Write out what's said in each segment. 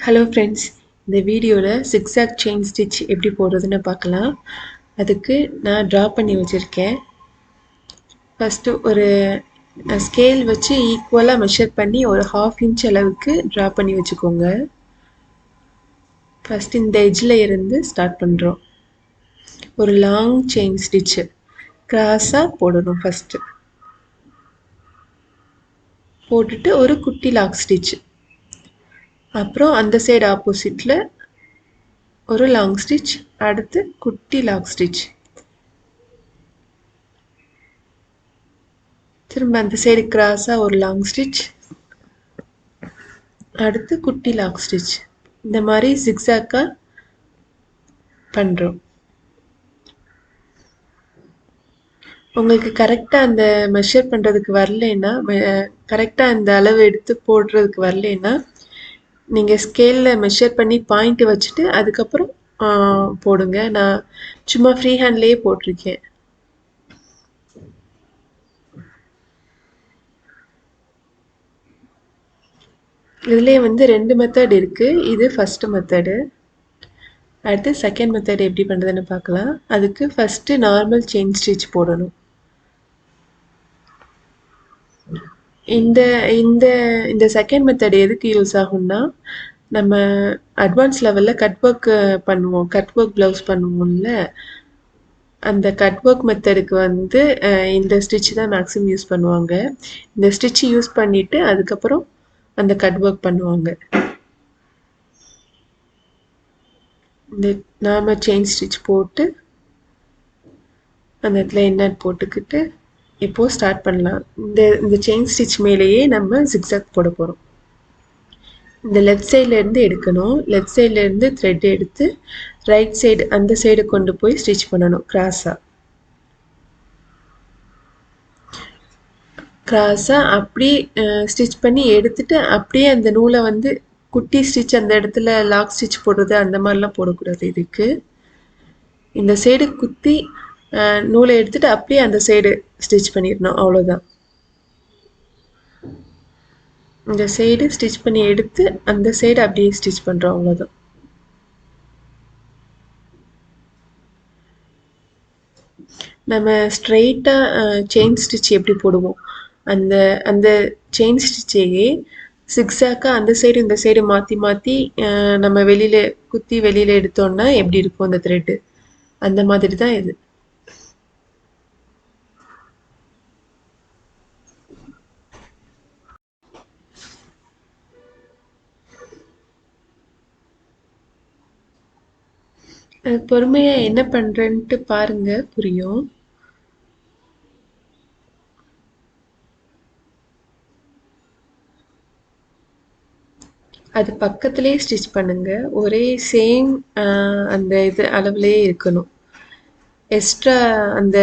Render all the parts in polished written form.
Hello friends, இந்த வீடியோவில் zigzag chain stitch எப்படி போடுறதுன்னு பார்க்கலாம். அதுக்கு நான் ட்ரா பண்ணி வச்சுருக்கேன். ஃபஸ்ட்டு ஒரு ஸ்கேல் வச்சு ஈக்குவலாக மெஷர் பண்ணி ஒரு 1/2 இன்ச் அளவுக்கு ட்ரா பண்ணி வச்சுக்கோங்க. ஃபஸ்ட்டு இந்த எட்ஜில் இருந்து ஸ்டார்ட் பண்ணுறோம். ஒரு லாங் செயின் ஸ்டிச்சு கிராஸாக போடணும். ஃபஸ்ட்டு போட்டுட்டு ஒரு குட்டி லாக் ஸ்டிச், அப்புறம் அந்த சைடு ஆப்போசிட்டில் ஒரு லாங் ஸ்டிச், அடுத்து குட்டி லாக் ஸ்டிச், திரும்ப அந்த சைடு கிராஸாக ஒரு லாங் ஸ்டிச், அடுத்து குட்டி லாக் ஸ்டிச். இந்த மாதிரி ஜிக்ஸாக்காக பண்ணுறோம். உங்களுக்கு கரெக்டாக அந்த மெஷர் பண்ணுறதுக்கு வரலைன்னா, கரெக்டாக அந்த அளவு எடுத்து போடுறதுக்கு வரலைன்னா, நீங்கள் ஸ்கேலில் மெஷர் பண்ணி பாயிண்ட் வச்சுட்டு அதுக்கப்புறம் போடுங்க. நான் சும்மா ஃப்ரீ ஹேண்ட்லேயே போட்டிருக்கேன். இதுலேயே வந்து 2 மெத்தட் இருக்குது. இது ஃபஸ்ட்டு மெத்தடு. அடுத்து செகண்ட் மெத்தட் எப்படி பண்ணுறதுன்னு பார்க்கலாம். அதுக்கு ஃபஸ்ட்டு நார்மல் செயின் ஸ்டிச் போடணும். இந்த இந்த இந்த செகண்ட் மெத்தட் எதுக்கு யூஸ் ஆகும்னா, நம்ம அட்வான்ஸ் லெவலில் கட் ஒர்க் பண்ணுவோம், கட் ஒர்க் ப்ளவுஸ் பண்ணுவோம்ல, அந்த கட் ஒர்க் மெத்தடுக்கு வந்து இந்த ஸ்டிச் தான் மேக்ஸிமம் யூஸ் பண்ணுவாங்க. இந்த ஸ்டிச் யூஸ் பண்ணிவிட்டு அதுக்கப்புறம் அந்த கட் ஒர்க் பண்ணுவாங்க. இந்த நார்மல் செயின் ஸ்டிச் போட்டு அந்த இடத்துல இன்னர் போட்டுக்கிட்டு இப்போது ஸ்டார்ட் பண்ணலாம். இந்த செயின் ஸ்டிச் மேலேயே நம்ம ஜிக்ஸாக் போட போகிறோம். இந்த லெஃப்ட் சைட்லேருந்து எடுக்கணும். லெஃப்ட் சைட்லேருந்து த்ரெட் எடுத்து ரைட் சைடு அந்த சைடு கொண்டு போய் ஸ்டிச் பண்ணணும். கிராஸாக அப்படியே ஸ்டிச் பண்ணி எடுத்துட்டு அப்படியே அந்த நூலை வந்து குட்டி ஸ்டிச் அந்த இடத்துல லாக் ஸ்டிச் போடுறது அந்த மாதிரிலாம் போடக்கூடாது. இதுக்கு இந்த சைடு குத்தி நூலை எடுத்துட்டு அப்படியே அந்த சைடு ஸ்டிச் பண்ணிடணும். அவ்வளோதான். இந்த சைடு ஸ்டிச் பண்ணி எடுத்து அந்த சைடு அப்படியே ஸ்டிச் பண்ணுறோம். அவ்வளோதான். நம்ம ஸ்ட்ரெயிட்டாக செயின் ஸ்டிச் எப்படி போடுவோம், அந்த அந்த செயின் ஸ்டிச்சையே சிக்ஸாக்காக அந்த சைடு இந்த சைடு மாற்றி மாற்றி நம்ம வெளியில் குத்தி வெளியில் எடுத்தோன்னா எப்படி இருக்கும் அந்த த்ரெட்டு, அந்த மாதிரி தான் இது. பொறுமையாக என்ன பண்ணுறேன்ட்டு பாருங்க, புரியும். அது பக்கத்துலேயே ஸ்டிச் பண்ணுங்க. ஒரே சேம் அந்த இது அளவுலேயே இருக்கணும். எக்ஸ்ட்ரா அந்த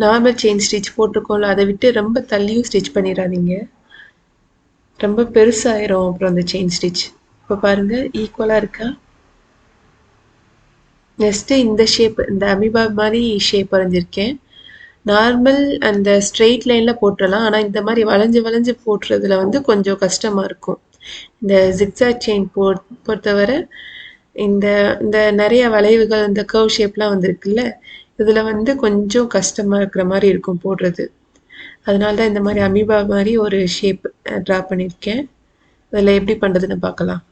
நார்மல் செயின் ஸ்டிச் போட்டிருக்கோம்ல, அதை விட்டு ரொம்ப தள்ளியும் ஸ்டிச் பண்ணிடாதீங்க. ரொம்ப பெருசாயிரும் அப்புறம் அந்த செயின் ஸ்டிச். இப்போ பாருங்கள், ஈக்குவலாக இருக்கா? நெக்ஸ்ட்டு இந்த ஷேப், இந்த அமீபா மாதிரி ஷேப் வரைஞ்சிருக்கேன். நார்மல் அந்த ஸ்ட்ரெயிட் லைனில் போட்டுடலாம். ஆனால் இந்த மாதிரி வளைஞ்சு வளைஞ்சு போட்டுறதுல வந்து கொஞ்சம் கஷ்டமாக இருக்கும். இந்த ஜிக்ஸாக் செயின் பொறுத்தவரை இந்த இந்த நிறைய வளைவுகள், இந்த கர்வ் ஷேப்லாம் வந்துருக்குல்ல, இதில் வந்து கொஞ்சம் கஷ்டமாக இருக்கிற மாதிரி இருக்கும் போடுறது. அதனால தான் இந்த மாதிரி அமீபா மாதிரி ஒரு ஷேப் ட்ரா பண்ணியிருக்கேன். அதில் எப்படி பண்ணுறதுன்னு பார்க்கலாம்.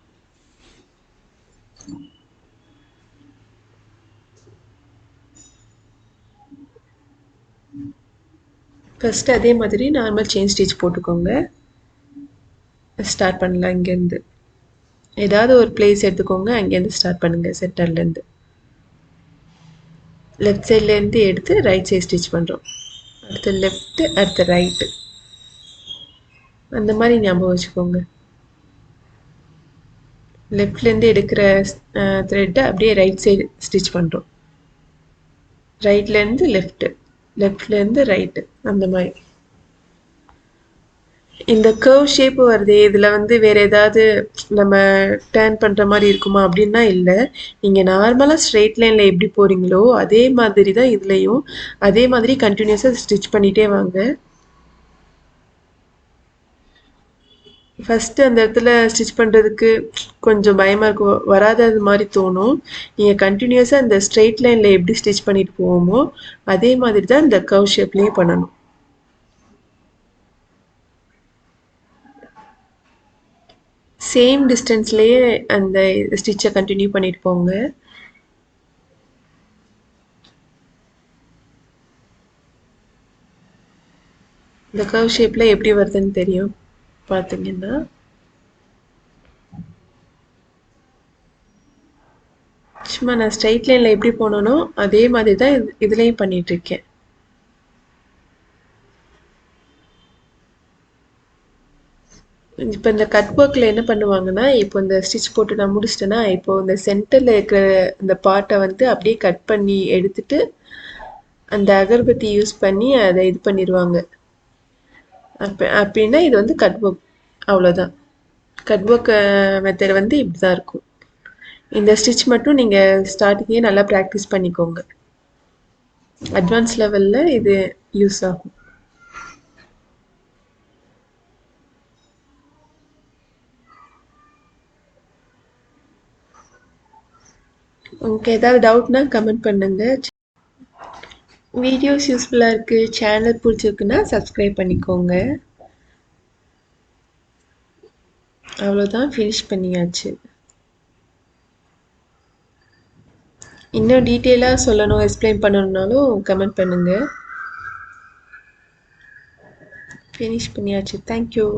ஃபஸ்ட்டு அதே மாதிரி நார்மல் செயின் ஸ்டிச் போட்டுக்கோங்க. ஸ்டார்ட் பண்ணலாம். இங்கேருந்து ஏதாவது ஒரு பிளேஸ் எடுத்துக்கோங்க, அங்கேருந்து ஸ்டார்ட் பண்ணுங்கள். சென்டர்லேருந்து லெஃப்ட் சைட்லேருந்து எடுத்து ரைட் சைட் ஸ்டிச் பண்ணுறோம். அடுத்து லெஃப்ட்டு, அடுத்து ரைட்டு, அந்த மாதிரி ஞாபகம் வச்சுக்கோங்க. லெஃப்ட்லேருந்து எடுக்கிற த்ரெட்டை அப்படியே ரைட் சைடு ஸ்டிச் பண்ணுறோம். ரைட்லேருந்து லெஃப்ட்டு, லெஃப்ட்லேருந்து ரைட்டு, அந்த மாதிரி. இந்த கர்வ் ஷேப்பு வருது, இதில் வந்து வேறு ஏதாவது நம்ம டேர்ன் பண்ணுற மாதிரி இருக்குமா அப்படின்னா இல்லை. நீங்கள் நார்மலாக ஸ்ட்ரெயிட் லைனில் எப்படி போகிறீங்களோ அதே மாதிரி தான் இதுலேயும். அதே மாதிரி கண்டினியூஸாக ஸ்டிச் பண்ணிகிட்டே வாங்க. ஃபர்ஸ்ட்டு அந்த இடத்துல ஸ்டிச் பண்ணுறதுக்கு கொஞ்சம் பயமாக இருக்கும், வராதது மாதிரி தோணும். நீங்கள் கண்டினியூஸாக இந்த ஸ்ட்ரெயிட் லைனில் எப்படி ஸ்டிச் பண்ணிட்டு போவோமோ அதே மாதிரி தான் இந்த கர்வ் ஷேப்லேயும் பண்ணணும். சேம் டிஸ்டன்ஸ்லேயே அந்த ஸ்டிச்சை கண்டினியூ பண்ணிட்டு போங்க. இந்த கர்வ் ஷேப்பில் எப்படி வருதுன்னு தெரியும் பார்த்தீங்கன்னா. சும்மா நான் ஸ்ட்ரைட் லைனில் எப்படி போனனோ அதே மாதிரி தான் இதுலேயும் பண்ணிகிட்ருக்கேன். இப்போ இந்த கட் ஒர்க்கில் என்ன பண்ணுவாங்கன்னா, இப்போ இந்த ஸ்டிச் போட்டு நான் முடிச்சிட்டேன்னா, இப்போ இந்த சென்டரில் இருக்கிற இந்த பார்ட்டை வந்து அப்படியே கட் பண்ணி எடுத்துட்டு அந்த அகர்பத்தி யூஸ் பண்ணி அதை இது பண்ணிடுவாங்க. அப்படின்னா இது வந்து கட் ஒர்க், அவ்வளோதான். கட் ஒர்க் மெத்தட் வந்து இப்படி தான் இருக்கும். இந்த ஸ்டிச் மட்டும் நீங்கள் ஸ்டார்டிங்கே நல்லா ப்ராக்டிஸ் பண்ணிக்கோங்க. அட்வான்ஸ் லெவலில் இது யூஸ் ஆகும். உங்களுக்கு ஏதாவது டவுட்னா கமெண்ட் பண்ணுங்க. வீடியோஸ் யூஸ்ஃபுல்லாக இருக்குது, சேனல் பிடிச்சிருக்குன்னா சப்ஸ்கிரைப் பண்ணிக்கோங்க. அவ்வளோதான், ஃபினிஷ் பண்ணியாச்சு. இன்னும் டீட்டெயிலாக சொல்லணும், எக்ஸ்பிளைன் பண்ணணுன்னாலும் கமெண்ட் பண்ணுங்கள். ஃபினிஷ் பண்ணியாச்சு. தேங்க்யூ.